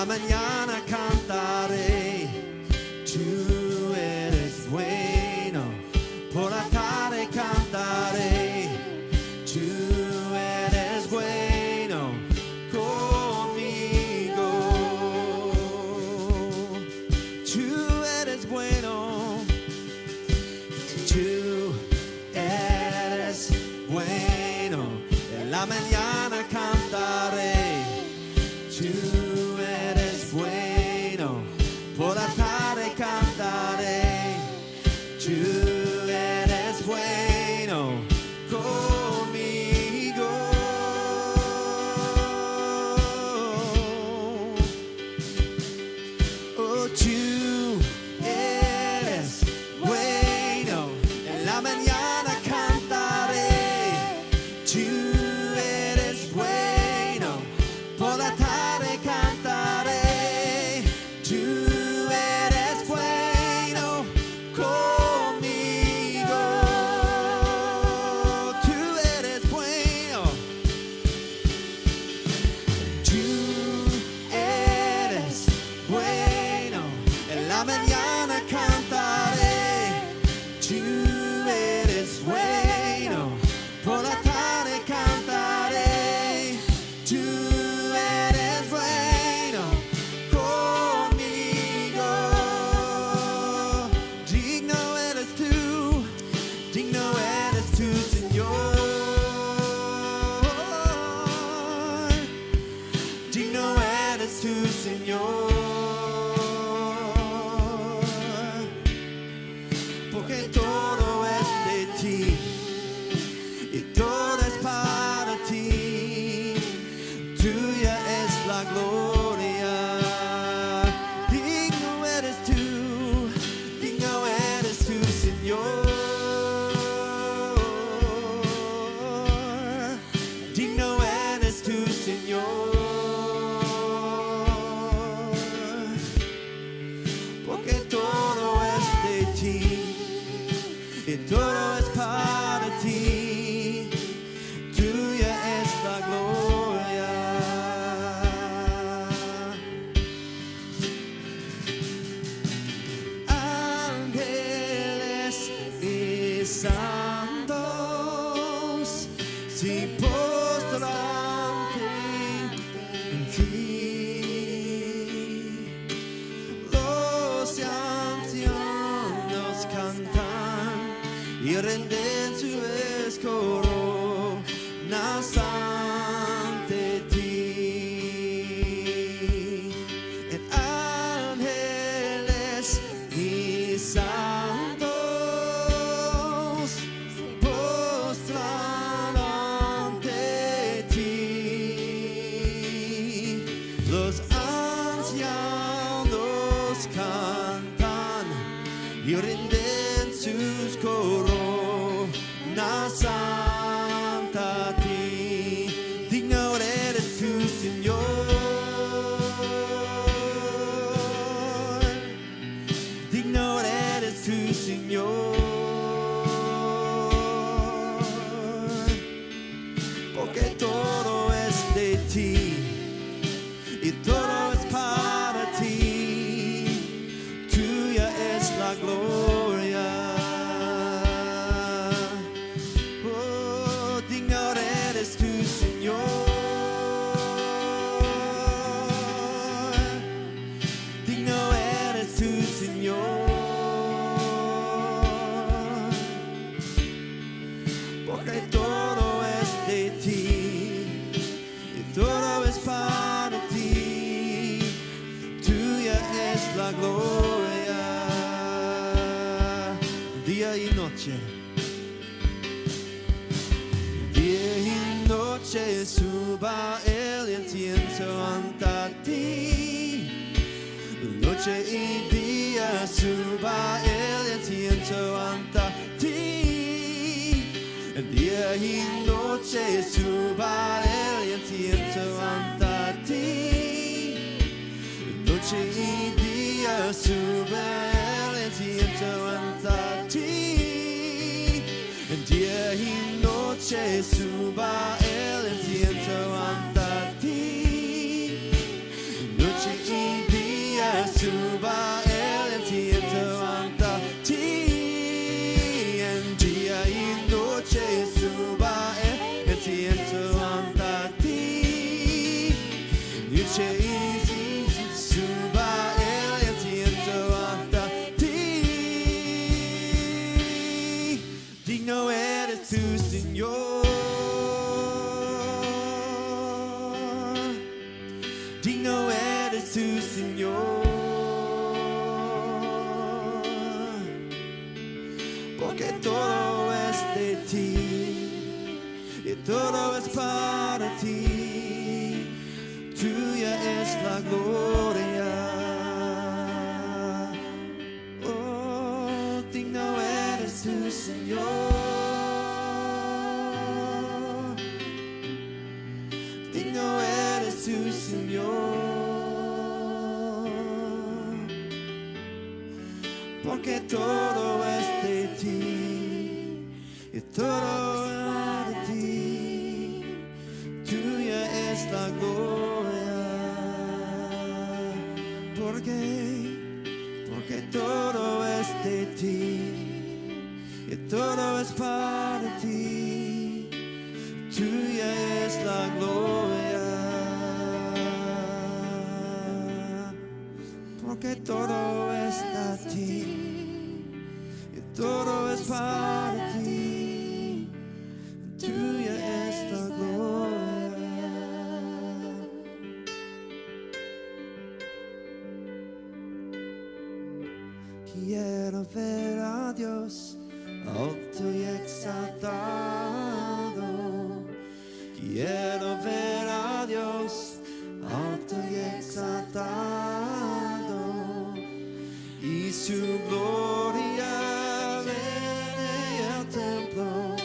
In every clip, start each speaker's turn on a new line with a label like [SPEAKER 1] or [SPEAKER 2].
[SPEAKER 1] mañana cantaré. Tú eres bueno, por la tarde cantaré. Tú eres bueno conmigo. Tú eres bueno. Tú eres bueno. En la mañana cantaré. Tú eres bueno. Por la tarde cantaré. Tú eres bueno conmigo. Oh, tú eres bueno. En la mañana cantaré. Tú eres bueno. Por la tarde cantaré. Tú eres bueno conmigo. Tú eres bueno. Tú eres bueno. En la mañana cantaré. Tú eres bueno. Por la tarde cantaré. Tú eres bueno conmigo. Digno eres tú, Señor. Digno eres tú, Señor. Porque todo es de ti y todo es para ti. Tuya es la gloria. Digno eres tú, Señor. Digno eres tú, Señor. Porque todo es de ti y todo es para ti. Tuya es la gloria. Ángeles y santos se postran en ti. Los ancianos cantan y renden su coronas ante ti. En ángeles y santos se postran ante ti. Los ancianos cantan y rinden sus coronas ante ti. Digno eres tú, Señor. Digno eres tú, Señor. Porque todo es de ti y todo es para ti. Tuya es la gloria. Oh, digno eres tú, Señor. Digno eres tú, Señor. Porque todo es de ti y todo es para ti. Tuya es la gloria. Día y noche. Día y noche suba el incienso ante ti. Noche y día suba el incienso ante ti. Día y noche suba el incienso ante ti. Noche y día sube el incienso ante ti. Día y noche suba el incienso ante ti. Noche y lienzo ante ti. Luce suba el incienso ante ti. Digno eres tú, Señor. Digno eres tú, Señor. Porque todo es de ti y todo es para ti. Tuya es la gloria. Oh, digno eres tú, Señor. Digno eres tú, Señor. Porque todo es de ti y todo es de ti. Tuya es la gloria. Porque todo es de ti y todo es para ti. Tuya es la gloria. Porque todo es de ti y todo es para ti. Tuya es la gloria. Quiero ver a Dios alto y exaltado. Quiero ver a Dios alto y exaltado. Y su gloria en el templo.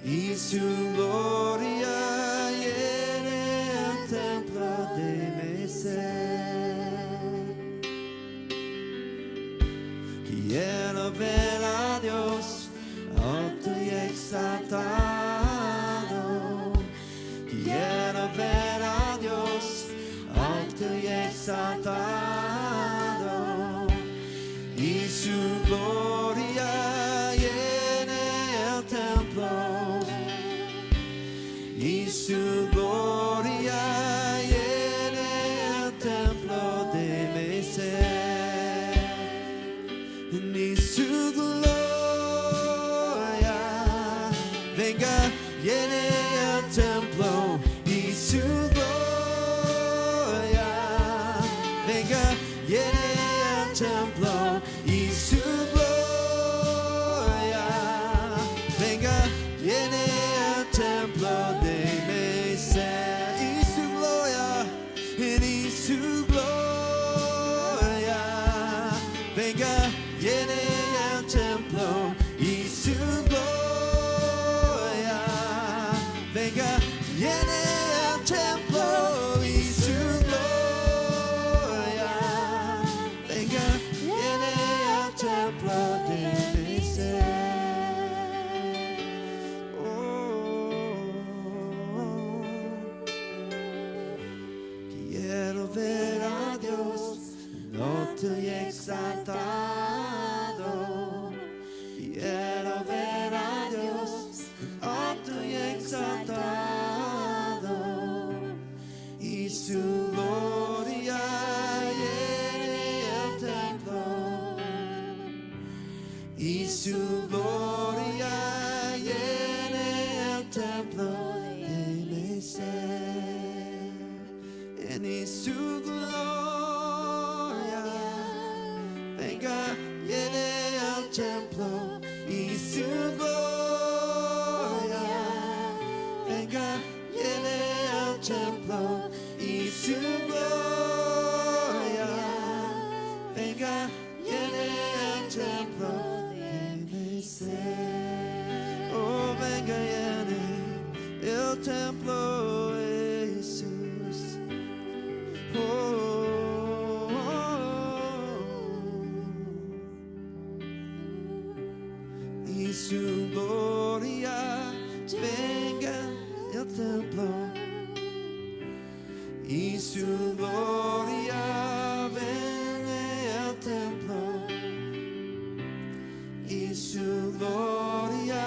[SPEAKER 1] Y su gloria llene el templo de mi ser. Quiero ver a Dios alto y exaltado. Quiero ver a Dios alto y exaltado. Y su gloria llene el templo. Y su gloria llene el templo de mi ser. Y su gloria venga, llene el templo. Y su gloria venga, llene el templo. Y su gloria venga, llene el templo de mi ser. Y su gloria, y su gloria venga, llene el templo. Y su gloria venga, llene el templo. Y su gloria venga, llene el templo de mi ser. Oh, quiero ver a Dios alto y exaltado. Quiero ver a Dios alto y exaltado. Y su gloria llene el templo. Y su gloria llene el templo de mi ser. Y su gloria venga, llene el templo. Y su gloria venga, llene el templo. Y su gloria venga, llene el templo de mi ser. Oh, venga, llene el templo, Jesús. Oh, y su gloria venga el templo. Y su gloria venga el templo. Y su gloria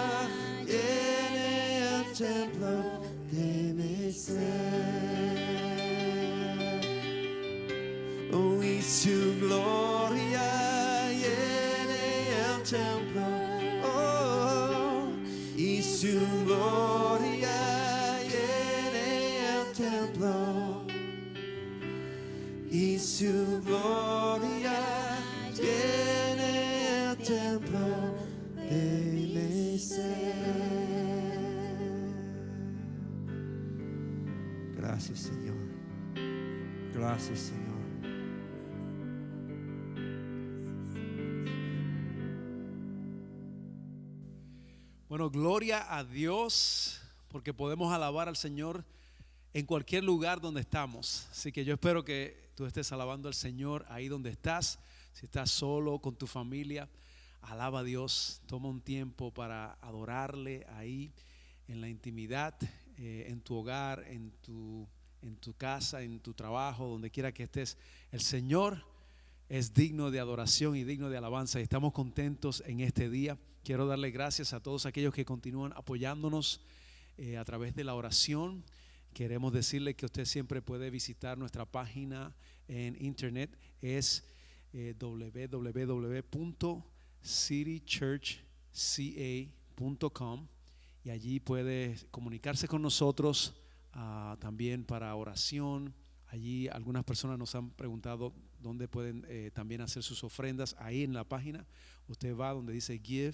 [SPEAKER 1] llene el templo. templo de mi ser. Oh, y su gloria llene el templo. Oh, y su gloria llene el templo. Y su gloria llene el templo de mi ser. Gracias, Señor. Gracias, Señor.
[SPEAKER 2] Bueno, gloria a Dios, porque podemos alabar al Señor en cualquier lugar donde estamos. Así que yo espero que tú estés alabando al Señor ahí donde estás. Si estás solo con tu familia, alaba a Dios. Toma un tiempo para adorarle ahí en la intimidad, en tu hogar, en tu casa, en tu trabajo, donde quiera que estés. El Señor es digno de adoración y digno de alabanza, y estamos contentos en este día. Quiero darle gracias a todos aquellos que continúan apoyándonos a través de la oración. Queremos decirle que usted siempre puede visitar nuestra página en internet. Es www.citychurchca.com, y allí puede comunicarse con nosotros también para oración. Allí algunas personas nos han preguntado dónde pueden también hacer sus ofrendas. Ahí en la página usted va donde dice Give,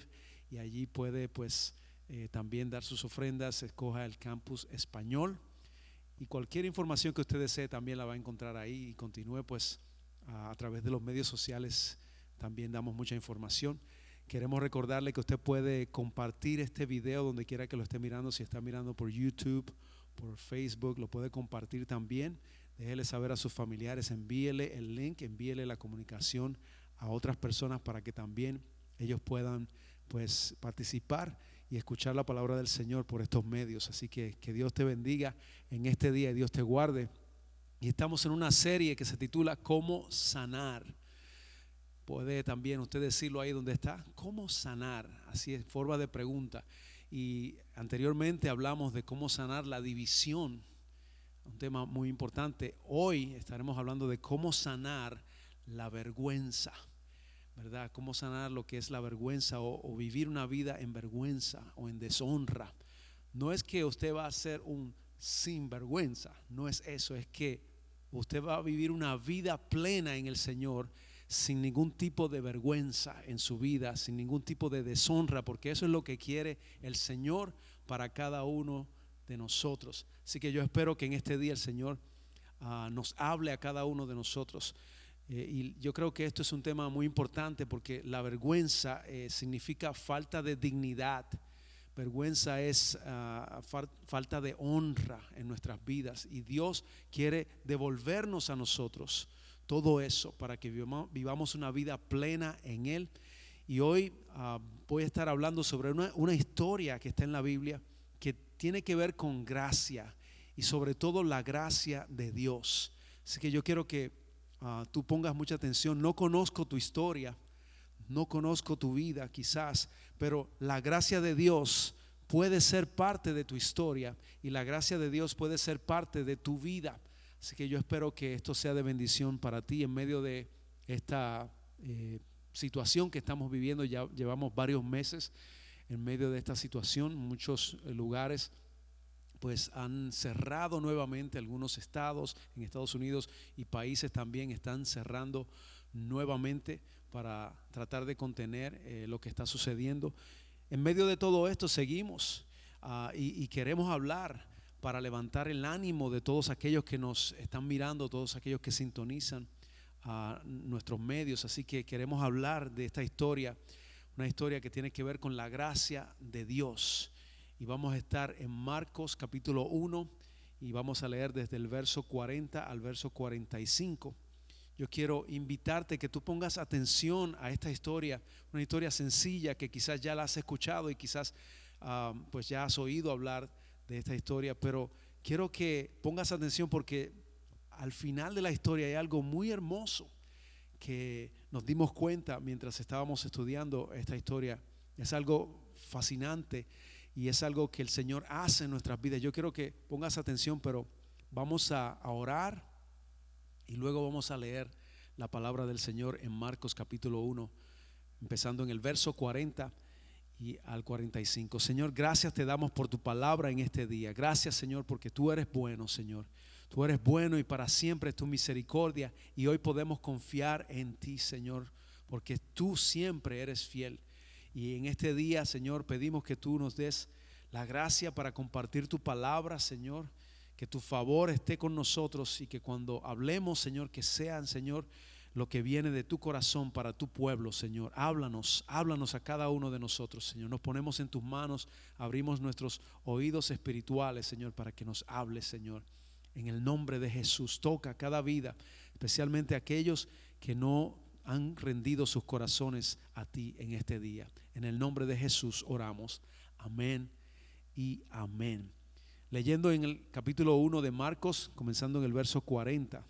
[SPEAKER 2] y allí puede pues también dar sus ofrendas. Escoja el campus español, y cualquier información que usted desee también la va a encontrar ahí. Y continúe pues a través de los medios sociales, también damos mucha información. Queremos recordarle que usted puede compartir este video donde quiera que lo esté mirando. Si está mirando por YouTube, por Facebook, lo puede compartir también. Déjele saber a sus familiares, envíele el link, envíele la comunicación a otras personas para que también ellos puedan pues participar y escuchar la palabra del Señor por estos medios. Así que Dios te bendiga en este día y Dios te guarde. Y estamos en una serie que se titula ¿Cómo sanar? Puede también usted decirlo ahí donde está, ¿cómo sanar? Así es, forma de pregunta. Y anteriormente hablamos de cómo sanar la división, un tema muy importante. Hoy estaremos hablando de cómo sanar la vergüenza, ¿verdad? Cómo sanar lo que es la vergüenza, o vivir una vida en vergüenza o en deshonra. No es que usted va a ser un sinvergüenza, no es eso. Es que usted va a vivir una vida plena en el Señor, sin ningún tipo de vergüenza en su vida, sin ningún tipo de deshonra, porque eso es lo que quiere el Señor para cada uno de nosotros. Así que yo espero que en este día el Señor nos hable a cada uno de nosotros. Y yo creo que esto es un tema muy importante, porque la vergüenza significa falta de dignidad. Vergüenza es falta de honra en nuestras vidas, y Dios quiere devolvernos a nosotros todo eso para que vivamos una vida plena en Él. Y hoy voy a estar hablando sobre una historia que está en la Biblia, que tiene que ver con gracia, y sobre todo la gracia de Dios. Así que yo quiero que tú pongas mucha atención. No conozco tu historia, no conozco tu vida quizás, pero la gracia de Dios puede ser parte de tu historia, y la gracia de Dios puede ser parte de tu vida. Así que yo espero que esto sea de bendición para ti en medio de esta situación que estamos viviendo. Ya llevamos varios meses en medio de esta situación. Muchos lugares pues han cerrado nuevamente, algunos estados en Estados Unidos y países también están cerrando nuevamente para tratar de contener lo que está sucediendo. En medio de todo esto seguimos y queremos hablar para levantar el ánimo de todos aquellos que nos están mirando, todos aquellos que sintonizan nuestros medios. Así que queremos hablar de esta historia, una historia que tiene que ver con la gracia de Dios. Y vamos a estar en Marcos capítulo 1, y vamos a leer desde el verso 40 al verso 45. Yo quiero invitarte que tú pongas atención a esta historia, una historia sencilla que quizás ya la has escuchado y quizás pues ya has oído hablar de esta historia, pero quiero que pongas atención, porque al final de la historia hay algo muy hermoso que nos dimos cuenta mientras estábamos estudiando esta historia. Es algo fascinante, y es algo que el Señor hace en nuestras vidas. Yo quiero que pongas atención, pero vamos a orar y luego vamos a leer la palabra del Señor en Marcos capítulo 1, empezando en el verso 40 y al 45. Señor, gracias te damos por tu palabra en este día. Gracias, Señor, porque tú eres bueno, Señor. Tú eres bueno y para siempre es tu misericordia, y hoy podemos confiar en ti, Señor, porque tú siempre eres fiel. Y en este día, Señor, pedimos que tú nos des la gracia para compartir tu palabra, Señor, que tu favor esté con nosotros y que cuando hablemos, Señor, que sean, Señor, lo que viene de tu corazón para tu pueblo, Señor. Háblanos a cada uno de nosotros, Señor. Nos ponemos en tus manos, abrimos nuestros oídos espirituales, Señor, para que nos hables, Señor. En el nombre de Jesús, toca cada vida, especialmente aquellos que no han rendido sus corazones a ti en este día. En el nombre de Jesús oramos. Amén y amén. Leyendo en el capítulo 1 de Marcos, comenzando en el verso 40,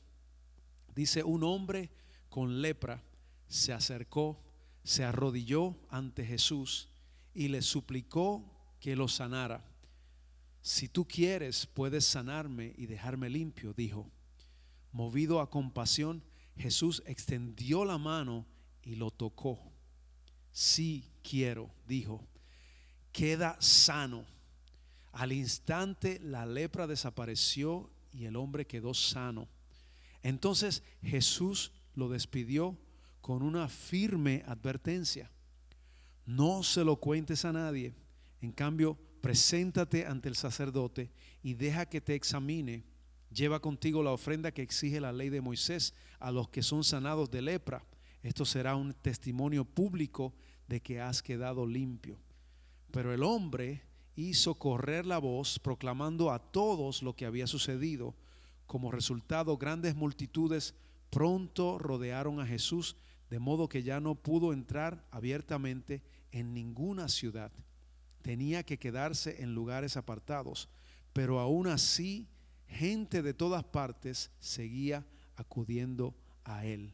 [SPEAKER 2] dice: un hombre con lepra se acercó, se arrodilló ante Jesús y le suplicó que lo sanara. Si tú quieres, puedes sanarme y dejarme limpio, dijo. Movido a compasión, Jesús extendió la mano y lo tocó. Sí quiero, dijo, queda sano. Al instante la lepra desapareció y el hombre quedó sano. Entonces Jesús lo despidió con una firme advertencia: no se lo cuentes a nadie. En cambio, preséntate ante el sacerdote y deja que te examine. Lleva contigo la ofrenda que exige la ley de Moisés a los que son sanados de lepra. Esto será un testimonio público de que has quedado limpio. Pero el hombre hizo correr la voz, proclamando a todos lo que había sucedido. Como resultado, grandes multitudes pronto rodearon a Jesús, de modo que ya no pudo entrar abiertamente en ninguna ciudad. Tenía que quedarse en lugares apartados, pero aún así gente de todas partes seguía acudiendo a él.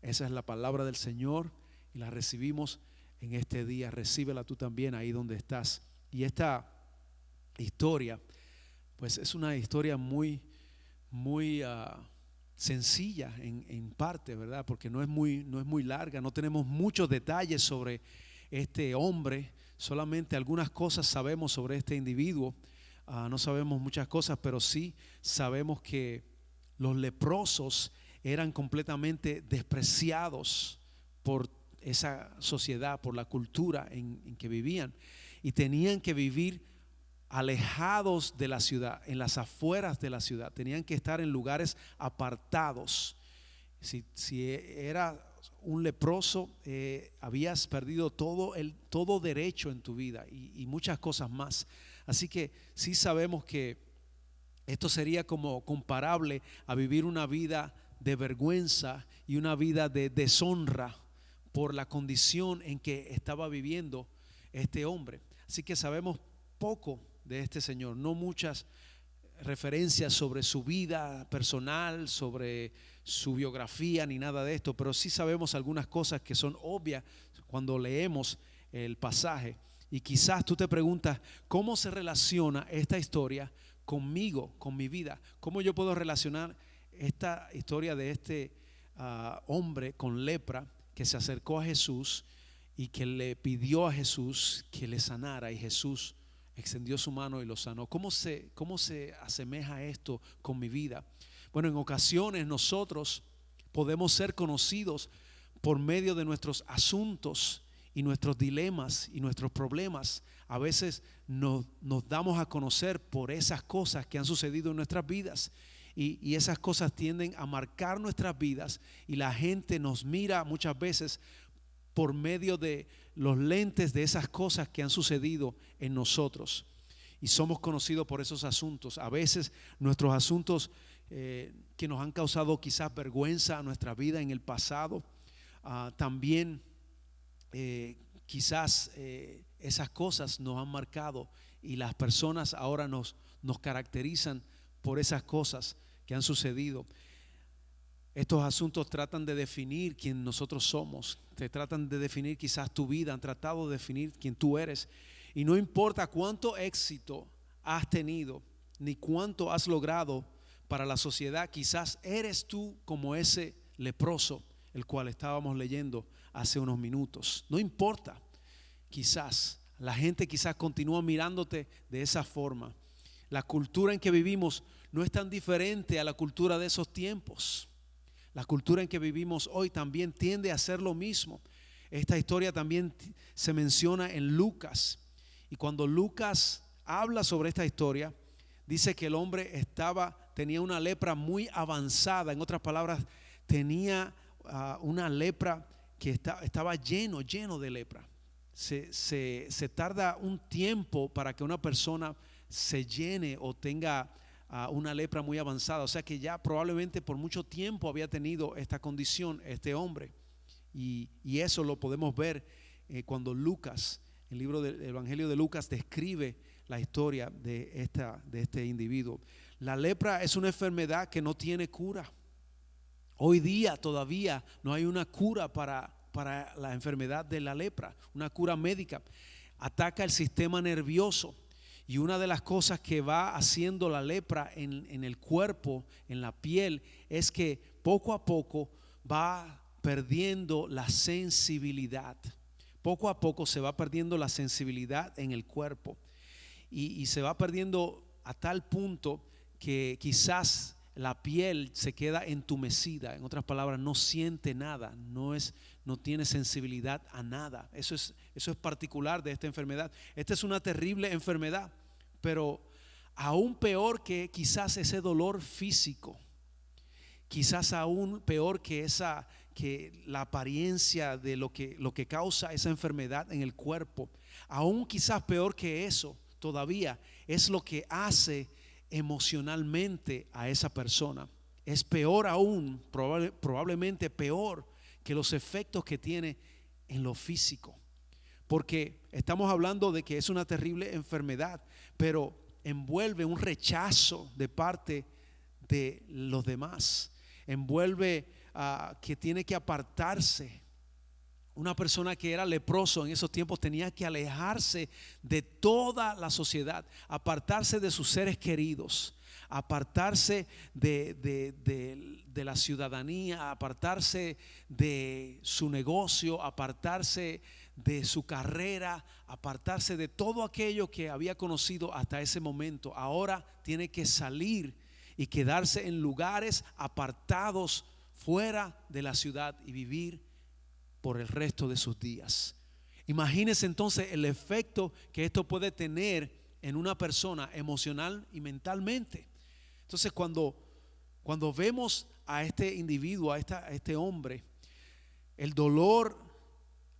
[SPEAKER 2] Esa es la palabra del Señor y la recibimos en este día. Recíbela tú también ahí donde estás. Y esta historia, pues es una historia muy sencilla en parte, ¿verdad? Porque no es muy larga, no tenemos muchos detalles sobre este hombre, solamente algunas cosas sabemos sobre este individuo. No sabemos muchas cosas, pero sí sabemos que los leprosos eran completamente despreciados por esa sociedad, por la cultura en que vivían, y tenían que vivir alejados de la ciudad, en las afueras de la ciudad. Tenían que estar en lugares apartados. Si era un leproso, habías perdido todo derecho en tu vida y muchas cosas más. Así que sí sabemos que esto sería como comparable a vivir una vida de vergüenza y una vida de deshonra por la condición en que estaba viviendo este hombre. Así que sabemos poco de este señor, no muchas referencias sobre su vida personal, sobre su biografía ni nada de esto, pero sí sabemos algunas cosas que son obvias cuando leemos el pasaje. Y quizás tú te preguntas, ¿cómo se relaciona esta historia conmigo, con mi vida? ¿Cómo yo puedo relacionar esta historia de este hombre con lepra que se acercó a Jesús y que le pidió a Jesús que le sanara, y Jesús extendió su mano y lo sanó? ¿Cómo se asemeja esto con mi vida? Bueno, en ocasiones nosotros podemos ser conocidos por medio de nuestros asuntos y nuestros dilemas y nuestros problemas. A veces nos damos a conocer por esas cosas que han sucedido en nuestras vidas, y esas cosas tienden a marcar nuestras vidas, y la gente nos mira muchas veces por medio de los lentes de esas cosas que han sucedido en nosotros, y somos conocidos por esos asuntos. A veces nuestros asuntos que nos han causado quizás vergüenza a nuestra vida en el pasado, también quizás esas cosas nos han marcado, y las personas ahora nos caracterizan por esas cosas que han sucedido. Estos asuntos tratan de definir quién nosotros somos, te tratan de definir quizás tu vida, han tratado de definir quién tú eres, Y no importa cuánto éxito has tenido, ni cuánto has logrado para la sociedad, quizás eres tú como ese leproso, el cual estábamos leyendo hace unos minutos. No importa, quizás la gente quizás continúa mirándote de esa forma. La cultura en que vivimos no es tan diferente a la cultura de esos tiempos. La cultura en que vivimos hoy también tiende a ser lo mismo. Esta historia también se menciona en Lucas. Y cuando Lucas habla sobre esta historia, dice que el hombre tenía una lepra muy avanzada. En otras palabras, tenía una lepra que estaba lleno de lepra. Se tarda un tiempo para que una persona se llene o tenga una lepra muy avanzada. O sea que ya probablemente por mucho tiempo había tenido esta condición este hombre. Y eso lo podemos ver cuando Lucas, el libro del Evangelio de Lucas, describe la historia de este individuo. La lepra es una enfermedad que no tiene cura. Hoy día todavía no hay una cura para la enfermedad de la lepra, una cura médica. Ataca el sistema nervioso. Y una de las cosas que va haciendo la lepra en el cuerpo, en la piel, es que poco a poco va perdiendo la sensibilidad. Poco a poco se va perdiendo la sensibilidad en el cuerpo. Y se va perdiendo a tal punto que quizás la piel se queda entumecida. En otras palabras, no siente nada, no tiene sensibilidad a nada. Eso es particular de esta enfermedad. Esta es una terrible enfermedad, pero aún peor que quizás ese dolor físico, quizás aún peor que la apariencia de lo que causa esa enfermedad en el cuerpo, aún quizás peor que eso todavía es lo que hace emocionalmente a esa persona. Es peor aún, probablemente peor que los efectos que tiene en lo físico, porque estamos hablando de que es una terrible enfermedad, pero envuelve un rechazo de parte de los demás, envuelve que tiene que apartarse. Una persona que era leproso en esos tiempos tenía que alejarse de toda la sociedad, apartarse de sus seres queridos, apartarse de la ciudadanía, apartarse de su negocio, apartarse de su carrera, apartarse de todo aquello que había conocido hasta ese momento. Ahora tiene que salir y quedarse en lugares apartados fuera de la ciudad y vivir por el resto de sus días. Imagínense entonces el efecto que esto puede tener en una persona emocional y mentalmente. Entonces cuando vemos a este individuo, a este hombre, el dolor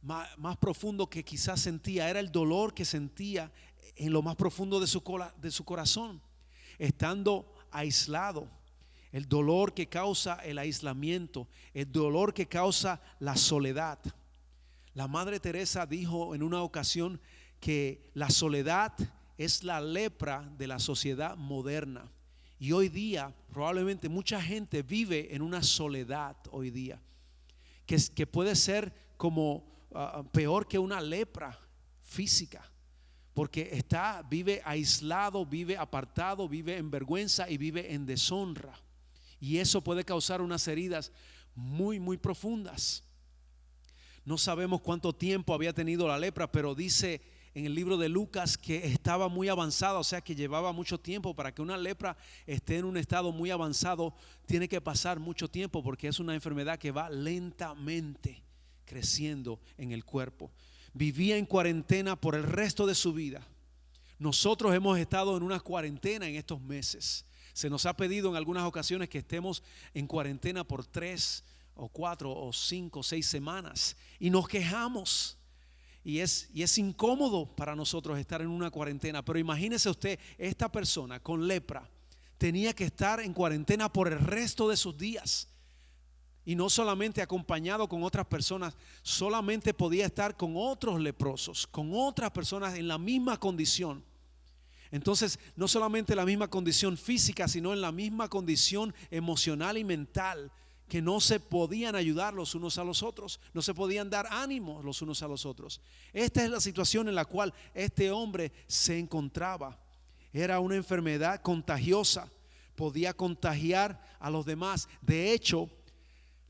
[SPEAKER 2] más profundo que quizás sentía era el dolor que sentía en lo más profundo de su corazón, estando aislado. El dolor que causa el aislamiento, el dolor que causa la soledad. La Madre Teresa dijo en una ocasión que la soledad es la lepra de la sociedad moderna. Y hoy día probablemente mucha gente vive en una soledad hoy día, que puede ser como peor que una lepra física, porque vive aislado, vive apartado, vive en vergüenza y vive en deshonra. Y eso puede causar unas heridas muy, muy profundas. No sabemos cuánto tiempo había tenido la lepra, pero dice en el libro de Lucas que estaba muy avanzada, o sea que llevaba mucho tiempo. Para que una lepra esté en un estado muy avanzado, tiene que pasar mucho tiempo, porque es una enfermedad que va lentamente creciendo en el cuerpo. Vivía en cuarentena por el resto de su vida. Nosotros hemos estado en una cuarentena en estos meses. Se nos ha pedido en algunas ocasiones que estemos en cuarentena por 3 o 4 o 5 o 6 semanas y nos quejamos y es incómodo para nosotros estar en una cuarentena. Pero imagínese usted, esta persona con lepra tenía que estar en cuarentena por el resto de sus días, y no solamente acompañado con otras personas, solamente podía estar con otros leprosos, con otras personas en la misma condición. Entonces, no solamente la misma condición física, sino en la misma condición emocional y mental que no se podían ayudar los unos a los otros, no se podían dar ánimo los unos a los otros. Esta es la situación en la cual este hombre se encontraba. Era una enfermedad contagiosa, podía contagiar a los demás. De hecho,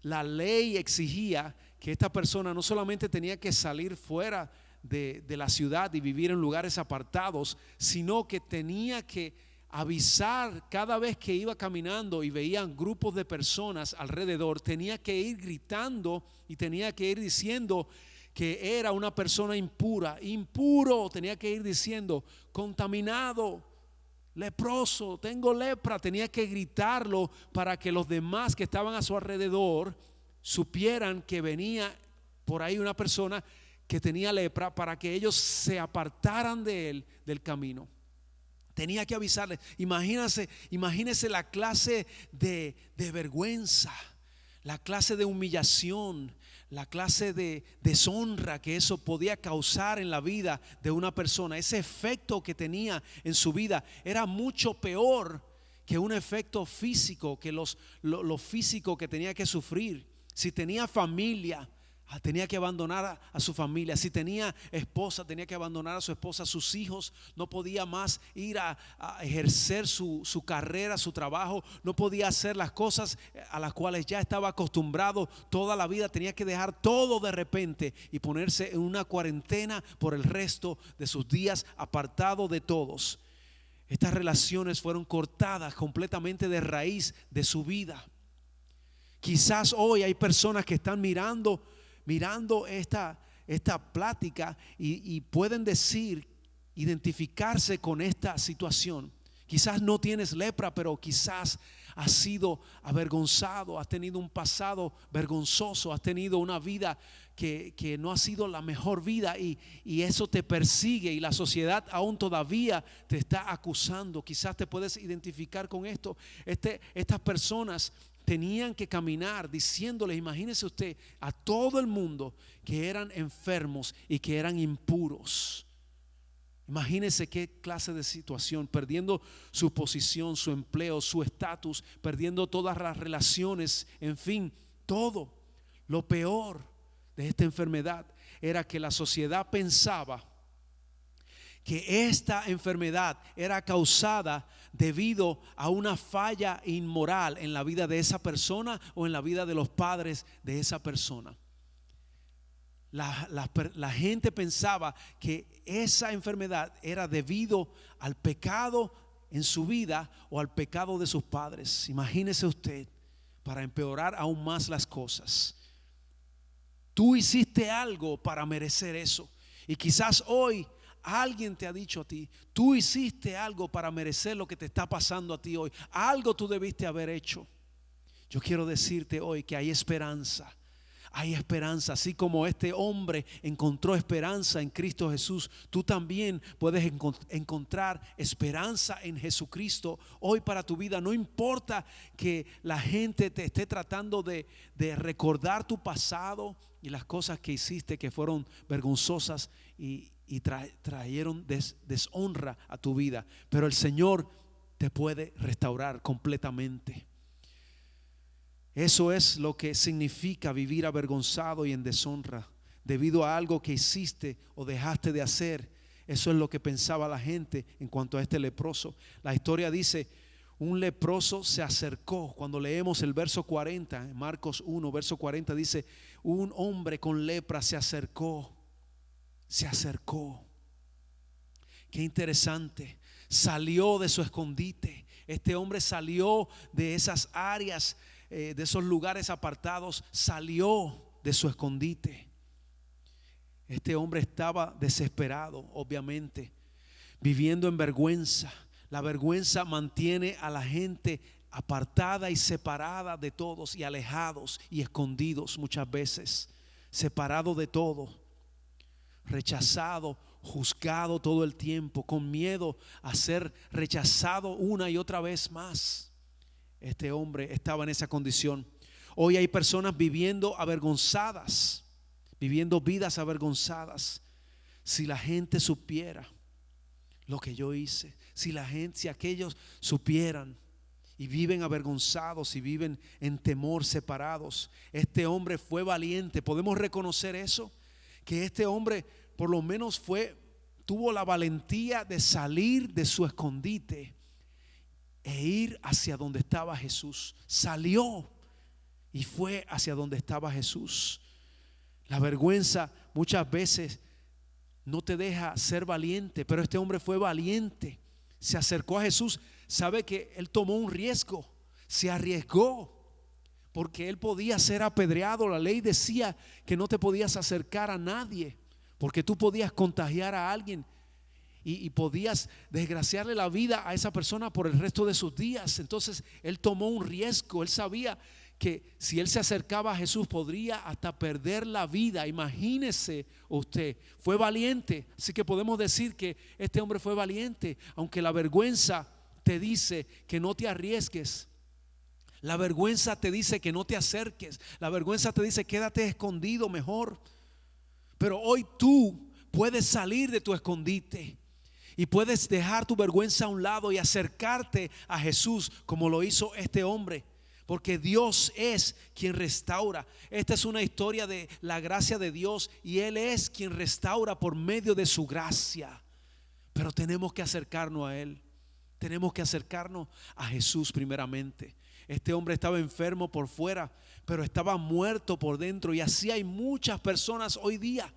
[SPEAKER 2] la ley exigía que esta persona no solamente tenía que salir fuera de la ciudad y vivir en lugares apartados, sino que tenía que avisar cada vez que iba caminando y veían grupos de personas alrededor. Tenía que ir gritando y tenía que ir diciendo que era una persona impura, impuro. Tenía que ir diciendo contaminado, leproso, tengo lepra. Tenía que gritarlo para que los demás que estaban a su alrededor supieran que venía por ahí una persona que tenía lepra, para que ellos se apartaran de él, del camino. Tenía que avisarles. Imagínese la clase de vergüenza, la clase de humillación, la clase de deshonra que eso podía causar en la vida de una persona. Ese efecto que tenía en su vida era mucho peor que un efecto físico, que lo físico que tenía que sufrir. Si tenía familia, tenía que abandonar a su familia. Si tenía esposa, tenía que abandonar a su esposa. Sus hijos, no podía más ir a ejercer su carrera, su trabajo. No podía hacer las cosas a las cuales ya estaba acostumbrado toda la vida. Tenía que dejar todo de repente y ponerse en una cuarentena por el resto de sus días, apartado de todos. Estas relaciones fueron cortadas completamente de raíz de su vida. Quizás hoy hay personas que están mirando esta plática y pueden decir, identificarse con esta situación. Quizás no tienes lepra, pero quizás has sido avergonzado, has tenido un pasado vergonzoso, has tenido una vida que no ha sido la mejor vida, y eso te persigue, y la sociedad aún todavía te está acusando. Quizás te puedes identificar con esto. Estas personas tenían que caminar diciéndoles, imagínese usted, a todo el mundo que eran enfermos y que eran impuros. Imagínese qué clase de situación, perdiendo su posición, su empleo, su estatus, perdiendo todas las relaciones, en fin, todo. Lo peor de esta enfermedad era que la sociedad pensaba que esta enfermedad era causada debido a una falla inmoral en la vida de esa persona o en la vida de los padres de esa persona. La gente pensaba que esa enfermedad era debido al pecado en su vida o al pecado de sus padres. Imagínese usted, para empeorar aún más las cosas. Tú hiciste algo para merecer eso, y quizás hoy alguien te ha dicho a ti, tú hiciste algo para merecer lo que te está pasando a ti hoy. Algo tú debiste haber hecho. Yo quiero decirte hoy que hay esperanza. Hay esperanza. Así como este hombre encontró esperanza en Cristo Jesús, tú también puedes encontrar esperanza en Jesucristo hoy para tu vida. No importa que la gente te esté tratando de recordar tu pasado y las cosas que hiciste que fueron vergonzosas y trajeron deshonra a tu vida, pero el Señor te puede restaurar completamente. Eso es lo que significa vivir avergonzado y en deshonra debido a algo que hiciste o dejaste de hacer. Eso es lo que pensaba la gente en cuanto a este leproso. La historia dice, un leproso se acercó. Cuando leemos el verso 40, en Marcos 1, verso 40, dice, un hombre con lepra se acercó. Se acercó. Qué interesante. Salió de su escondite. Este hombre salió de esas áreas, de esos lugares apartados. Salió de su escondite. Este hombre estaba desesperado, obviamente, viviendo en vergüenza. La vergüenza mantiene a la gente apartada y separada de todos, y alejados y escondidos muchas veces, separado de todo, rechazado, juzgado todo el tiempo, con miedo a ser rechazado una y otra vez más. Este hombre estaba en esa condición. Hoy hay personas viviendo avergonzadas, viviendo vidas avergonzadas. Si la gente supiera lo que yo hice, si aquellos supieran. y viven avergonzados y viven en temor, separados. Este hombre fue valiente. ¿Podemos reconocer eso? Que este hombre por lo menos tuvo la valentía de salir de su escondite e ir hacia donde estaba Jesús. Salió y fue hacia donde estaba Jesús. La vergüenza muchas veces no te deja ser valiente, pero este hombre fue valiente. Se acercó a Jesús. Sabe que él tomó un riesgo, se arriesgó, porque él podía ser apedreado. La ley decía que no te podías acercar a nadie, porque tú podías contagiar a alguien y podías desgraciarle la vida a esa persona por el resto de sus días. Entonces él tomó un riesgo. Él sabía que si él se acercaba a Jesús podría hasta perder la vida. Imagínese usted, fue valiente. Así que podemos decir que este hombre fue valiente, aunque la vergüenza te dice que no te arriesgues. La vergüenza te dice que no te acerques. La vergüenza te dice quédate escondido mejor. Pero hoy tú puedes salir de tu escondite y puedes dejar tu vergüenza a un lado y acercarte a Jesús como lo hizo este hombre. Porque Dios es quien restaura. Esta es una historia de la gracia de Dios y Él es quien restaura por medio de su gracia. Pero tenemos que acercarnos a Él. Tenemos que acercarnos a Jesús primeramente. Este hombre estaba enfermo por fuera, pero estaba muerto por dentro. Y así hay muchas personas hoy día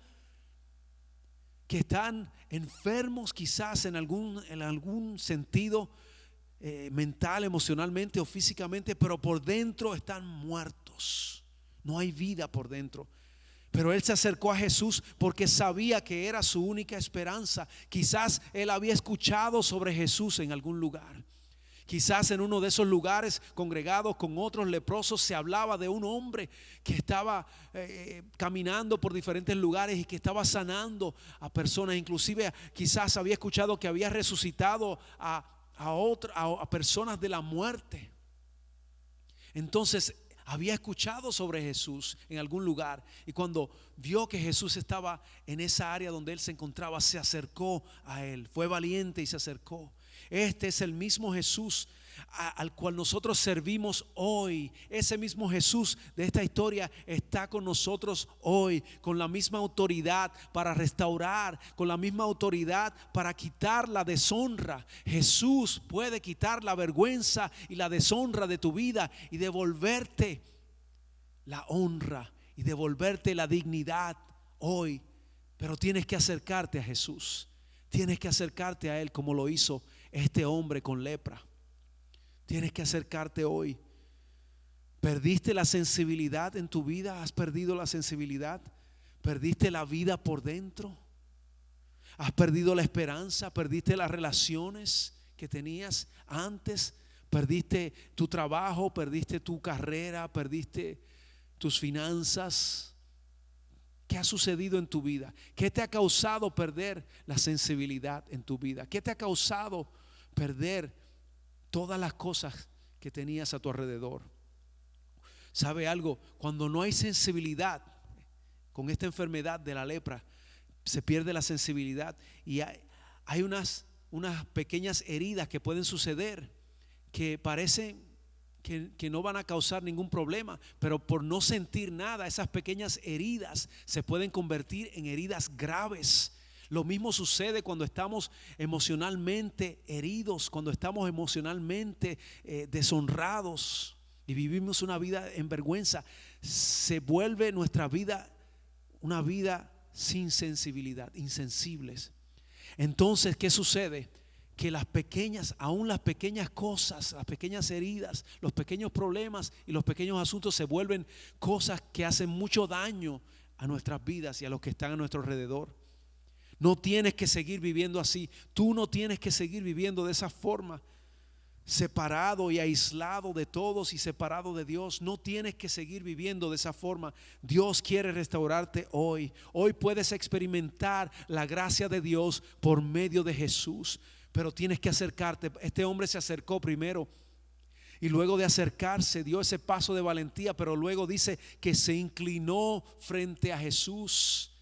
[SPEAKER 2] que están enfermos quizás en algún sentido mental, emocionalmente o físicamente, pero por dentro están muertos. No hay vida por dentro. Pero él se acercó a Jesús porque sabía que era su única esperanza. Quizás él había escuchado sobre Jesús en algún lugar. Quizás en uno de esos lugares congregados con otros leprosos se hablaba de un hombre que estaba caminando por diferentes lugares y que estaba sanando a personas. Inclusive quizás había escuchado que había resucitado a personas de la muerte. Entonces había escuchado sobre Jesús en algún lugar, y cuando vio que Jesús estaba en esa área donde él se encontraba, se acercó a él. Fue valiente y se acercó. Este es el mismo Jesús al cual nosotros servimos hoy. Ese mismo Jesús de esta historia está con nosotros hoy, con la misma autoridad para restaurar, con la misma autoridad para quitar la deshonra. Jesús puede quitar la vergüenza y la deshonra de tu vida y devolverte la honra y devolverte la dignidad hoy. Pero tienes que acercarte a Jesús. Tienes que acercarte a Él como lo hizo este hombre con lepra. Tienes que acercarte hoy. ¿Perdiste la sensibilidad en tu vida? ¿Has perdido la sensibilidad? ¿Perdiste la vida por dentro? ¿Has perdido la esperanza? ¿Perdiste las relaciones que tenías antes? ¿Perdiste tu trabajo? ¿Perdiste tu carrera? ¿Perdiste tus finanzas? ¿Qué ha sucedido en tu vida? ¿Qué te ha causado perder la sensibilidad en tu vida? ¿Qué te ha causado perder todas las cosas que tenías a tu alrededor? ¿Sabe algo? Cuando no hay sensibilidad, con esta enfermedad de la lepra, se pierde la sensibilidad y hay unas pequeñas heridas que pueden suceder que parecen que no van a causar ningún problema, pero por no sentir nada, esas pequeñas heridas se pueden convertir en heridas graves. Lo mismo sucede cuando estamos emocionalmente heridos, cuando estamos emocionalmente deshonrados y vivimos una vida en vergüenza. Se vuelve nuestra vida una vida sin sensibilidad, insensibles. Entonces, ¿qué sucede? Que aún las pequeñas cosas, las pequeñas heridas, los pequeños problemas y los pequeños asuntos se vuelven cosas que hacen mucho daño a nuestras vidas y a los que están a nuestro alrededor. No tienes que seguir viviendo así. Tú no tienes que seguir viviendo de esa forma, separado y aislado de todos y separado de Dios. No tienes que seguir viviendo de esa forma. Dios quiere restaurarte hoy. Hoy puedes experimentar la gracia de Dios por medio de Jesús, pero tienes que acercarte. Este hombre se acercó primero y luego de acercarse dio ese paso de valentía, pero luego dice que se inclinó frente a Jesús.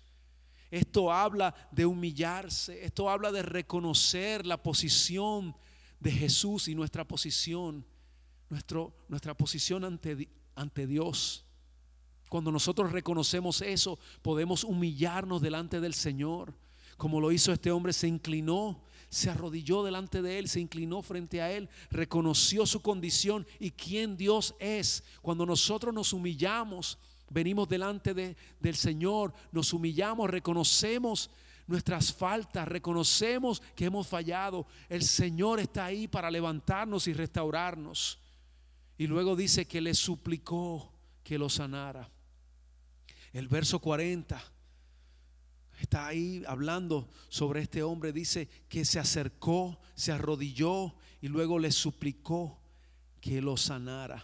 [SPEAKER 2] Esto habla de humillarse, esto habla de reconocer la posición de Jesús y nuestra posición. nuestra posición ante Dios. Cuando nosotros reconocemos eso, podemos humillarnos delante del Señor. Como lo hizo este hombre, se inclinó, se arrodilló delante de Él, se inclinó frente a Él, reconoció su condición y quién Dios es. Cuando nosotros nos humillamos, venimos delante del Señor, nos humillamos, reconocemos nuestras faltas, reconocemos que hemos fallado. El Señor está ahí para levantarnos y restaurarnos. Y luego dice que le suplicó que lo sanara. El verso 40 está ahí hablando sobre este hombre. Dice que se acercó, se arrodilló y luego le suplicó que lo sanara.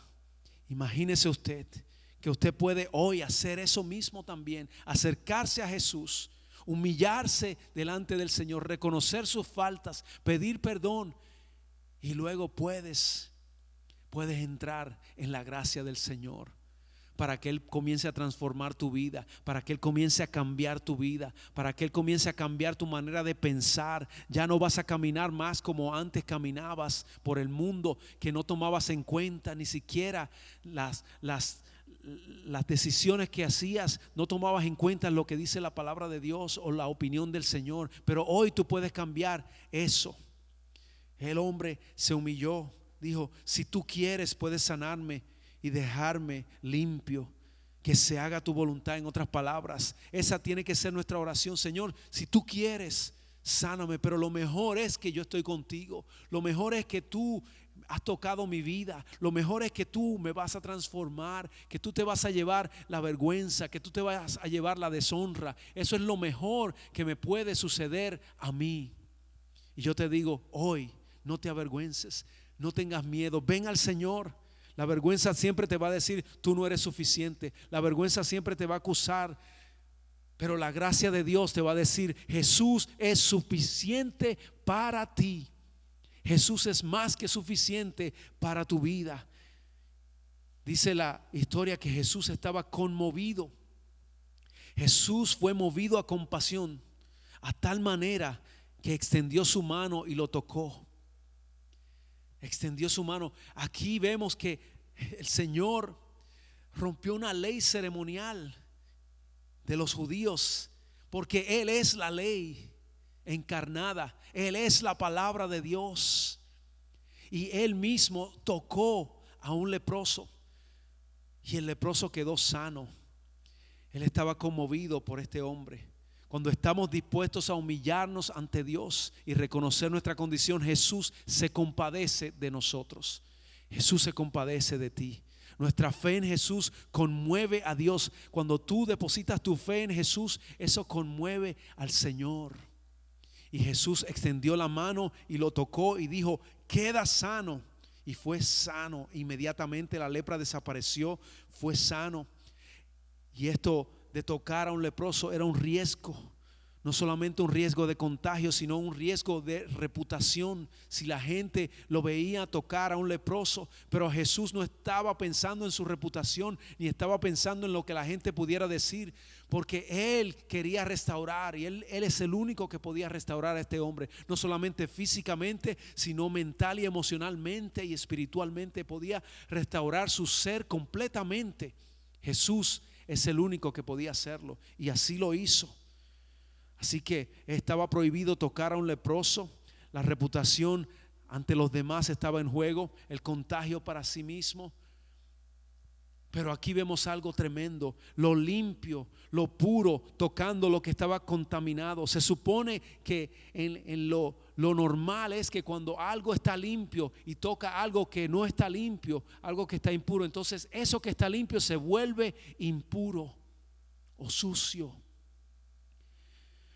[SPEAKER 2] Imagínese usted que usted puede hoy hacer eso mismo también, acercarse a Jesús, humillarse delante del Señor, reconocer sus faltas, pedir perdón y luego puedes entrar en la gracia del Señor, para que Él comience a transformar tu vida, para que Él comience a cambiar tu vida, para que Él comience a cambiar tu manera de pensar. Ya no vas a caminar más como antes caminabas por el mundo, que no tomabas en cuenta ni siquiera las decisiones que hacías, no tomabas en cuenta lo que dice la palabra de Dios o la opinión del Señor. Pero hoy tú puedes cambiar eso. El hombre se humilló, dijo: si tú quieres, puedes sanarme y dejarme limpio, que se haga tu voluntad. En otras palabras, esa tiene que ser nuestra oración. Señor, si tú quieres, sáname, pero lo mejor es que yo estoy contigo. Lo mejor es que tú has tocado mi vida. Lo mejor es que tú me vas a transformar, que tú te vas a llevar la vergüenza, que tú te vas a llevar la deshonra. Eso es lo mejor que me puede suceder a mí. Y yo te digo hoy, no te avergüences, no tengas miedo, ven al Señor. La vergüenza siempre te va a decir: tú no eres suficiente. La vergüenza siempre te va a acusar. Pero la gracia de Dios te va a decir: Jesús es suficiente para ti. Jesús es más que suficiente para tu vida. Dice la historia que Jesús estaba conmovido. Jesús fue movido a compasión, a tal manera que extendió su mano y lo tocó. Extendió su mano. Aquí vemos que el Señor rompió una ley ceremonial de los judíos, porque Él es la ley encarnada. Él es la palabra de Dios. Y Él mismo tocó a un leproso y el leproso quedó sano. Él estaba conmovido por este hombre. Cuando estamos dispuestos a humillarnos ante Dios y reconocer nuestra condición, Jesús se compadece de nosotros. Jesús se compadece de ti. Nuestra fe en Jesús conmueve a Dios. Cuando tú depositas tu fe en Jesús, eso conmueve al Señor. Y Jesús extendió la mano y lo tocó y dijo: queda sano. Y fue sano. Inmediatamente la lepra desapareció, fue sano. Y esto de tocar a un leproso era un riesgo, no solamente un riesgo de contagio, sino un riesgo de reputación. Si la gente lo veía tocar a un leproso, pero Jesús no estaba pensando en su reputación, ni estaba pensando en lo que la gente pudiera decir, porque Él quería restaurar, y Él es el único que podía restaurar a este hombre, no solamente físicamente, sino mental y emocionalmente y espiritualmente. Podía restaurar su ser completamente. Jesús es el único que podía hacerlo, y así lo hizo. Así que estaba prohibido tocar a un leproso. La reputación ante los demás estaba en juego, el contagio para sí mismo. Pero aquí vemos algo tremendo: lo limpio, lo puro, tocando lo que estaba contaminado. Se supone que en lo normal es que cuando algo está limpio y toca algo que no está limpio, algo que está impuro, entonces eso que está limpio se vuelve impuro o sucio.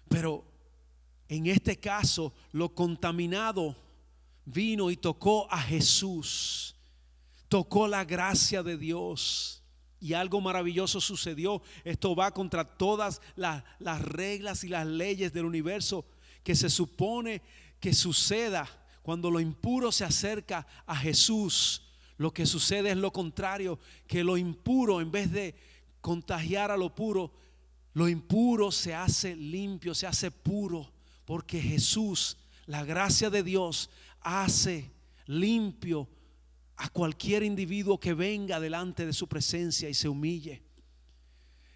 [SPEAKER 2] Pero en este caso, lo contaminado vino y tocó a Jesús. Tocó la gracia de Dios y algo maravilloso sucedió. Esto va contra todas las reglas y las leyes del universo que se supone que suceda cuando lo impuro se acerca a Jesús. Lo que sucede es lo contrario, que lo impuro, en vez de contagiar a lo puro, lo impuro se hace limpio, se hace puro, porque Jesús, la gracia de Dios, hace limpio a cualquier individuo que venga delante de su presencia y se humille.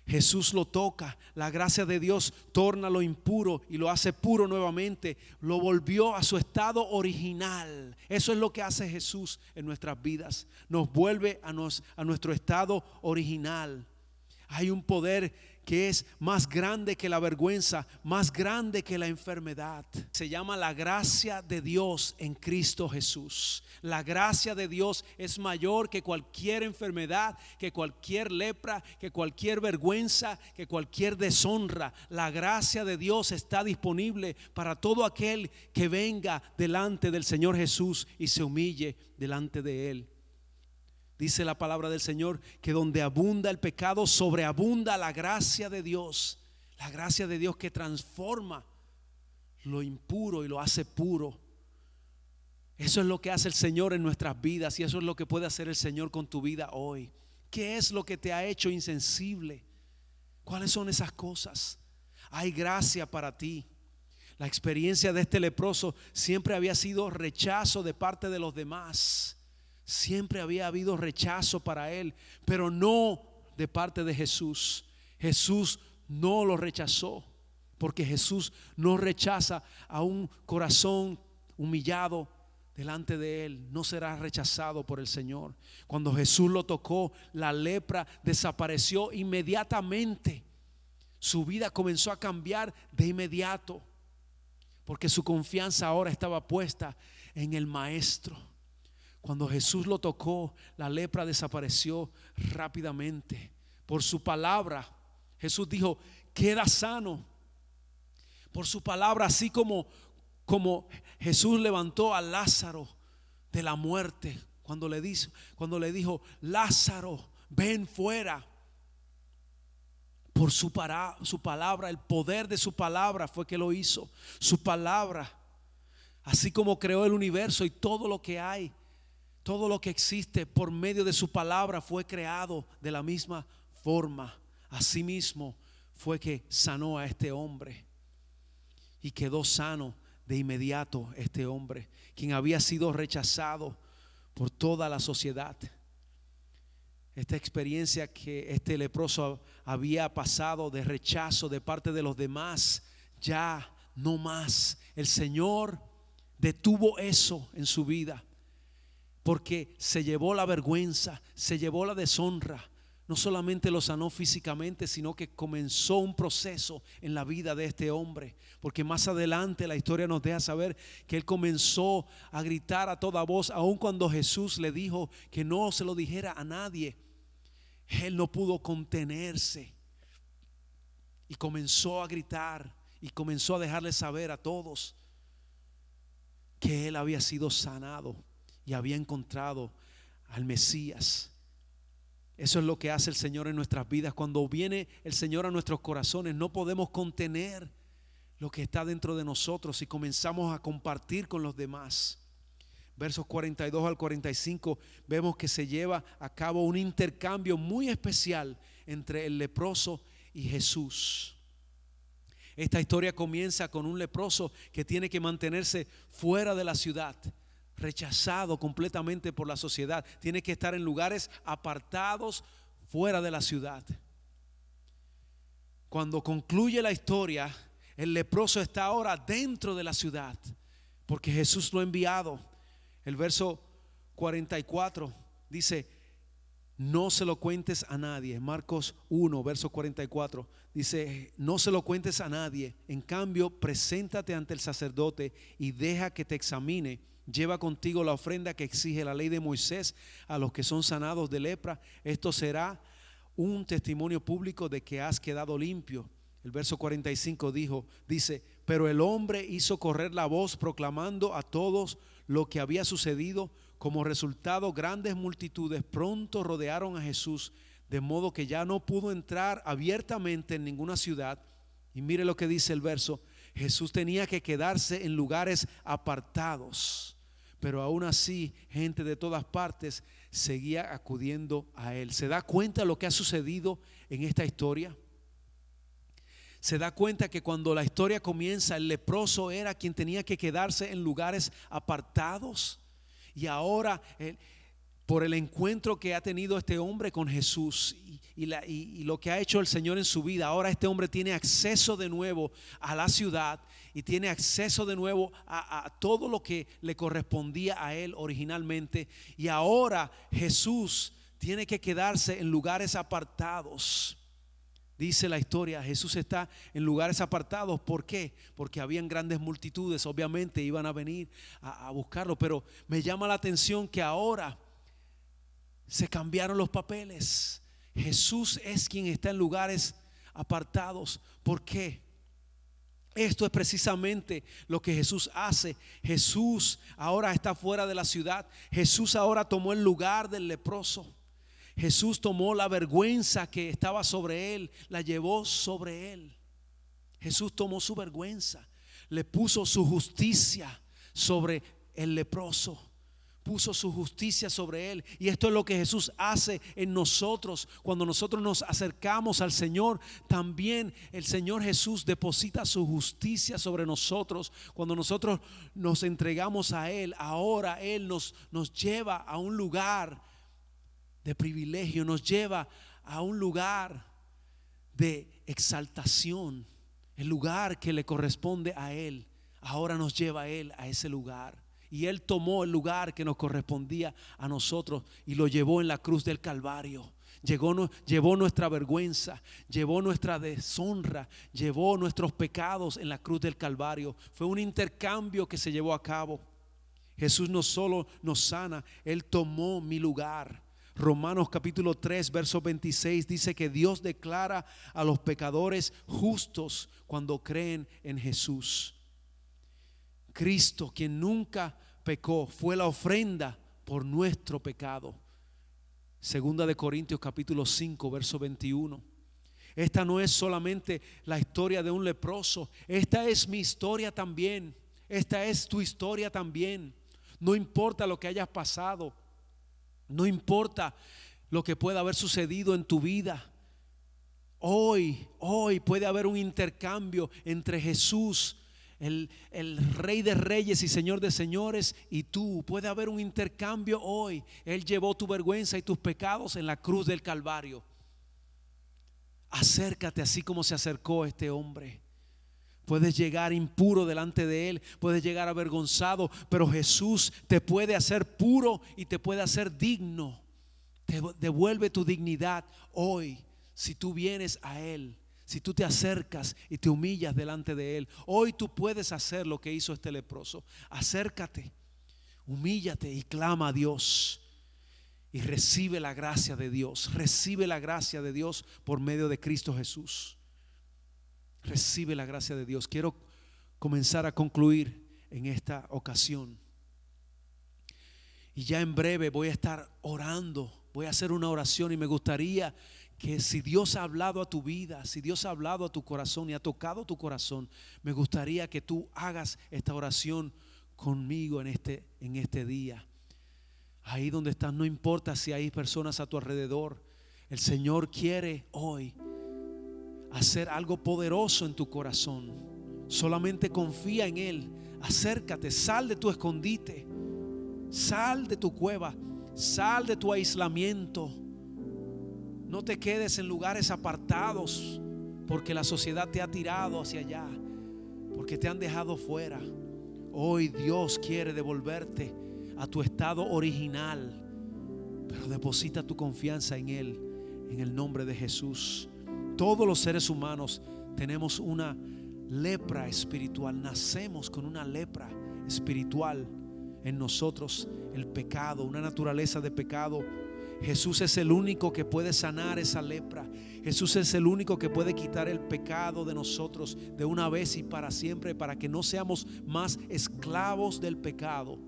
[SPEAKER 2] Jesús lo toca, la gracia de Dios torna lo impuro y lo hace puro nuevamente, lo volvió a su estado original. Eso es lo que hace Jesús en nuestras vidas, nos vuelve a nuestro estado original. Hay un poder que es más grande que la vergüenza, más grande que la enfermedad. Se llama la gracia de Dios en Cristo Jesús. La gracia de Dios es mayor que cualquier enfermedad, que cualquier lepra, que cualquier vergüenza, que cualquier deshonra. La gracia de Dios está disponible para todo aquel que venga delante del Señor Jesús y se humille delante de Él. Dice la palabra del Señor que donde abunda el pecado, sobreabunda la gracia de Dios. La gracia de Dios que transforma lo impuro y lo hace puro. Eso es lo que hace el Señor en nuestras vidas y eso es lo que puede hacer el Señor con tu vida hoy. ¿Qué es lo que te ha hecho insensible? ¿Cuáles son esas cosas? Hay gracia para ti. La experiencia de este leproso siempre había sido rechazo de parte de los demás. Siempre había habido rechazo para él, pero no de parte de Jesús. Jesús no lo rechazó, porque Jesús no rechaza a un corazón humillado delante de él. No será rechazado por el Señor. Cuando Jesús lo tocó, la lepra desapareció inmediatamente. Su vida comenzó a cambiar de inmediato, porque su confianza ahora estaba puesta en el Maestro. Cuando Jesús lo tocó, la lepra desapareció rápidamente. Por su palabra, Jesús dijo, queda sano. Por su palabra, así como Jesús levantó a Lázaro de la muerte, cuando le dijo, Lázaro, ven fuera. Por su palabra, el poder de su palabra fue que lo hizo. Su palabra, así como creó el universo y todo lo que hay, todo lo que existe por medio de su palabra fue creado de la misma forma. Asimismo fue que sanó a este hombre y quedó sano de inmediato este hombre, quien había sido rechazado por toda la sociedad. Esta experiencia que este leproso había pasado de rechazo de parte de los demás, ya no más. El Señor detuvo eso en su vida, porque se llevó la vergüenza, se llevó la deshonra. No solamente lo sanó físicamente, sino que comenzó un proceso en la vida de este hombre. Porque más adelante la historia nos deja saber que él comenzó a gritar a toda voz, aun cuando Jesús le dijo que no se lo dijera a nadie. Él no pudo contenerse y comenzó a gritar y comenzó a dejarle saber a todos que él había sido sanado y había encontrado al Mesías. Eso es lo que hace el Señor en nuestras vidas. Cuando viene el Señor a nuestros corazones, no podemos contener lo que está dentro de nosotros y comenzamos a compartir con los demás. Versos 42 al 45 vemos que se lleva a cabo un intercambio muy especial entre el leproso y Jesús. Esta historia comienza con un leproso que tiene que mantenerse fuera de la ciudad, rechazado completamente por la sociedad. Tiene que estar en lugares apartados fuera de la ciudad. Cuando concluye la historia, el leproso está ahora dentro de la ciudad, porque Jesús lo ha enviado. El verso 44 dice, no se lo cuentes a nadie. Marcos 1, verso 44 dice, no se lo cuentes a nadie. En cambio, preséntate ante el sacerdote y deja que te examine. Lleva contigo la ofrenda que exige la ley de Moisés a los que son sanados de lepra. Esto será un testimonio público de que has quedado limpio. El verso 45 dice, pero el hombre hizo correr la voz proclamando a todos lo que había sucedido. Como resultado, grandes multitudes pronto rodearon a Jesús, de modo que ya no pudo entrar abiertamente en ninguna ciudad. Y mire lo que dice el verso: Jesús tenía que quedarse en lugares apartados, pero aún así gente de todas partes seguía acudiendo a él. ¿Se da cuenta lo que ha sucedido en esta historia? Se da cuenta que cuando la historia comienza, el leproso era quien tenía que quedarse en lugares apartados, y ahora por el encuentro que ha tenido este hombre con Jesús y lo que ha hecho el Señor en su vida. Ahora este hombre tiene acceso de nuevo a la ciudad y tiene acceso de nuevo a todo lo que le correspondía a él originalmente. Y ahora Jesús tiene que quedarse en lugares apartados. Dice la historia, Jesús está en lugares apartados. ¿Por qué? Porque habían grandes multitudes, obviamente iban a venir a buscarlo. Pero me llama la atención que ahora se cambiaron los papeles. Jesús es quien está en lugares apartados. ¿Por qué? Esto es precisamente lo que Jesús hace. Jesús ahora está fuera de la ciudad. Jesús ahora tomó el lugar del leproso. Jesús tomó la vergüenza que estaba sobre él, la llevó sobre él. Jesús tomó su vergüenza, le puso su justicia sobre el leproso. Puso su justicia sobre él. Y esto es lo que Jesús hace en nosotros. Cuando nosotros nos acercamos al Señor, también el Señor Jesús deposita su justicia sobre nosotros. Cuando nosotros nos entregamos a Él, ahora Él nos lleva a un lugar de privilegio, nos lleva a un lugar de exaltación. El lugar que le corresponde a Él, ahora nos lleva a Él a ese lugar. Y Él tomó el lugar que nos correspondía a nosotros y lo llevó en la cruz del Calvario. Llevó nuestra vergüenza, llevó nuestra deshonra, llevó nuestros pecados en la cruz del Calvario. Fue un intercambio que se llevó a cabo. Jesús no solo nos sana, Él tomó mi lugar. Romanos capítulo 3 verso 26 dice que Dios declara a los pecadores justos cuando creen en Jesús. Cristo, quien nunca pecó, fue la ofrenda por nuestro pecado. Segunda de Corintios capítulo 5 verso 21. Esta no es solamente la historia de un leproso, esta es mi historia también. Esta es tu historia también. No importa lo que hayas pasado, no importa lo que pueda haber sucedido en tu vida. Hoy puede haber un intercambio entre Jesús, el Rey de Reyes y Señor de Señores, y tú. Puede haber un intercambio hoy. Él llevó tu vergüenza y tus pecados en la cruz del Calvario. Acércate así como se acercó este hombre. Puedes llegar impuro delante de Él, puedes llegar avergonzado, pero Jesús te puede hacer puro y te puede hacer digno. Te devuelve tu dignidad hoy si tú vienes a Él. Si tú te acercas y te humillas delante de Él, hoy tú puedes hacer lo que hizo este leproso. Acércate, humíllate y clama a Dios y recibe la gracia de Dios. Recibe la gracia de Dios por medio de Cristo Jesús. Recibe la gracia de Dios. Quiero comenzar a concluir en esta ocasión. Y ya en breve voy a estar orando. Voy a hacer una oración y me gustaría que si Dios ha hablado a tu vida, si Dios ha hablado a tu corazón y ha tocado tu corazón, me gustaría que tú hagas esta oración conmigo en este día. Ahí donde estás, no importa si hay personas a tu alrededor. El Señor quiere hoy hacer algo poderoso en tu corazón. Solamente confía en Él. Acércate, sal de tu escondite, sal de tu cueva, sal de tu aislamiento. No te quedes en lugares apartados porque la sociedad te ha tirado hacia allá, porque te han dejado fuera. Hoy Dios quiere devolverte a tu estado original, pero deposita tu confianza en Él, en el nombre de Jesús. Todos los seres humanos tenemos una lepra espiritual, nacemos con una lepra espiritual en nosotros, el pecado, una naturaleza de pecado. Jesús es el único que puede sanar esa lepra. Jesús es el único que puede quitar el pecado de nosotros de una vez y para siempre, para que no seamos más esclavos del pecado,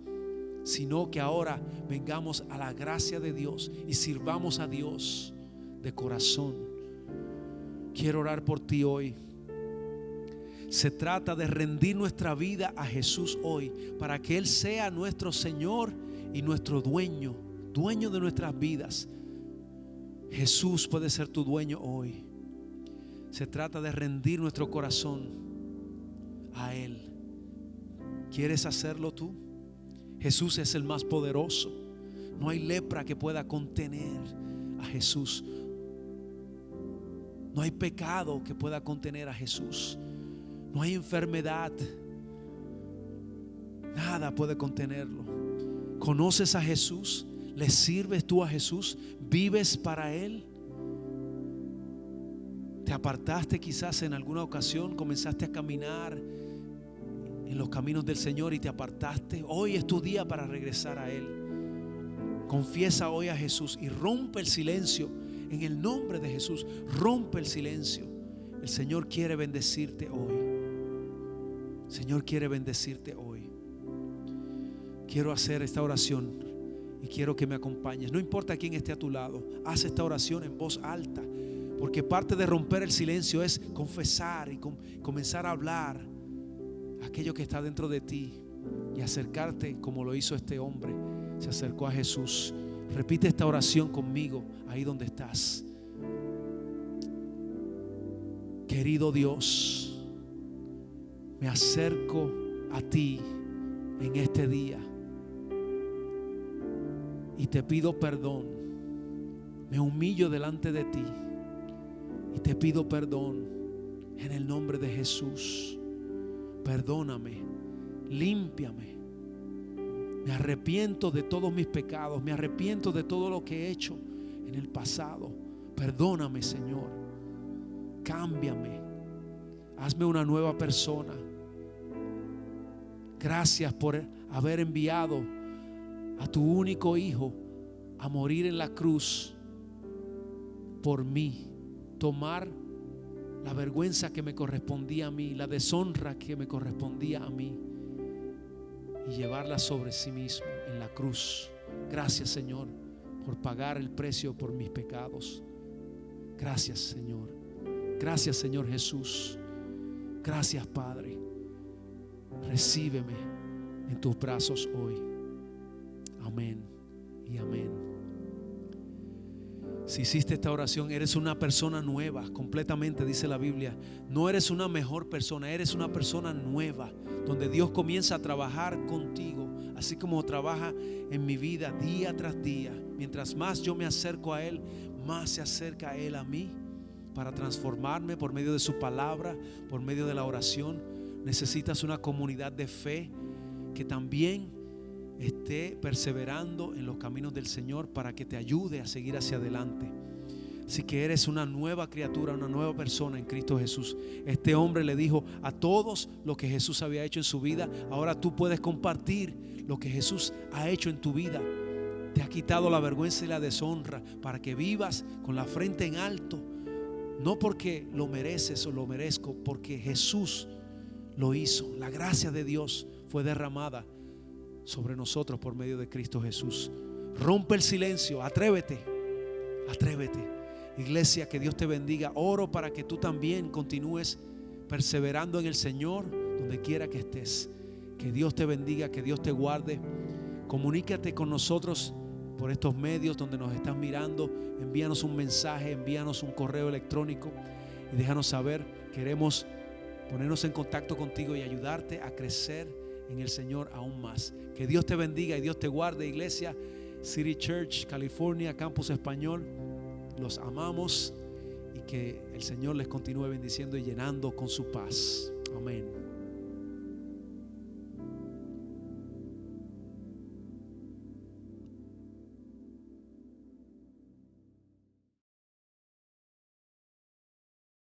[SPEAKER 2] sino que ahora vengamos a la gracia de Dios y sirvamos a Dios de corazón. Quiero orar por ti hoy. Se trata de rendir nuestra vida a Jesús hoy, para que Él sea nuestro Señor y nuestro dueño de nuestras vidas. Jesús puede ser tu dueño hoy. Se trata de rendir nuestro corazón a Él. ¿Quieres hacerlo tú? Jesús es el más poderoso. No hay lepra que pueda contener a Jesús. No hay pecado que pueda contener a Jesús. No hay enfermedad. Nada puede contenerlo. ¿Conoces a Jesús? ¿Le sirves tú a Jesús? ¿Vives para Él? ¿Te apartaste quizás en alguna ocasión? ¿Comenzaste a caminar en los caminos del Señor y te apartaste? Hoy es tu día para regresar a Él. Confiesa hoy a Jesús y rompe el silencio. En el nombre de Jesús, rompe el silencio. El Señor quiere bendecirte hoy. El Señor quiere bendecirte hoy. Quiero hacer esta oración y quiero que me acompañes. No importa quién esté a tu lado, haz esta oración en voz alta, porque parte de romper el silencio es confesar y comenzar a hablar aquello que está dentro de ti y acercarte como lo hizo este hombre. Se acercó a Jesús. Repite esta oración conmigo ahí donde estás. Querido Dios, me acerco a ti en este día y te pido perdón. Me humillo delante de ti y te pido perdón en el nombre de Jesús. Perdóname, límpiame. Me arrepiento de todos mis pecados. Me arrepiento de todo lo que he hecho en el pasado. Perdóname, Señor. Cámbiame. Hazme una nueva persona. Gracias por haber enviado a tu único Hijo a morir en la cruz por mí. Tomar la vergüenza que me correspondía a mí, la deshonra que me correspondía a mí, y llevarla sobre sí mismo en la cruz. Gracias, Señor, por pagar el precio por mis pecados. Gracias, Señor. Gracias, Señor Jesús. Gracias, Padre. Recíbeme en tus brazos hoy. Amén y amén. Si hiciste esta oración, eres una persona nueva, completamente, dice la Biblia. No eres una mejor persona, eres una persona nueva, donde Dios comienza a trabajar contigo, así como trabaja en mi vida día tras día. Mientras más yo me acerco a Él, más se acerca a Él a mí, para transformarme por medio de su palabra, por medio de la oración. Necesitas una comunidad de fe que también esté perseverando en los caminos del Señor, para que te ayude a seguir hacia adelante. Así que eres una nueva criatura, una nueva persona en Cristo Jesús. Este hombre le dijo a todos lo que Jesús había hecho en su vida. Ahora tú puedes compartir lo que Jesús ha hecho en tu vida. Te ha quitado la vergüenza y la deshonra, para que vivas con la frente en alto, no porque lo mereces o lo merezco, porque Jesús lo hizo. La gracia de Dios fue derramada sobre nosotros por medio de Cristo Jesús. Rompe el silencio, atrévete, atrévete. Iglesia, que Dios te bendiga. Oro para que tú también continúes perseverando en el Señor donde quiera que estés. Que Dios te bendiga, que Dios te guarde. Comunícate con nosotros por estos medios donde nos estás mirando. Envíanos un mensaje, envíanos un correo electrónico y déjanos saber. Queremos ponernos en contacto contigo y ayudarte a crecer en el Señor aún más. Que Dios te bendiga y Dios te guarde, iglesia. City Church, California, Campus Español, los amamos, y que el Señor les continúe bendiciendo y llenando con su paz. Amén.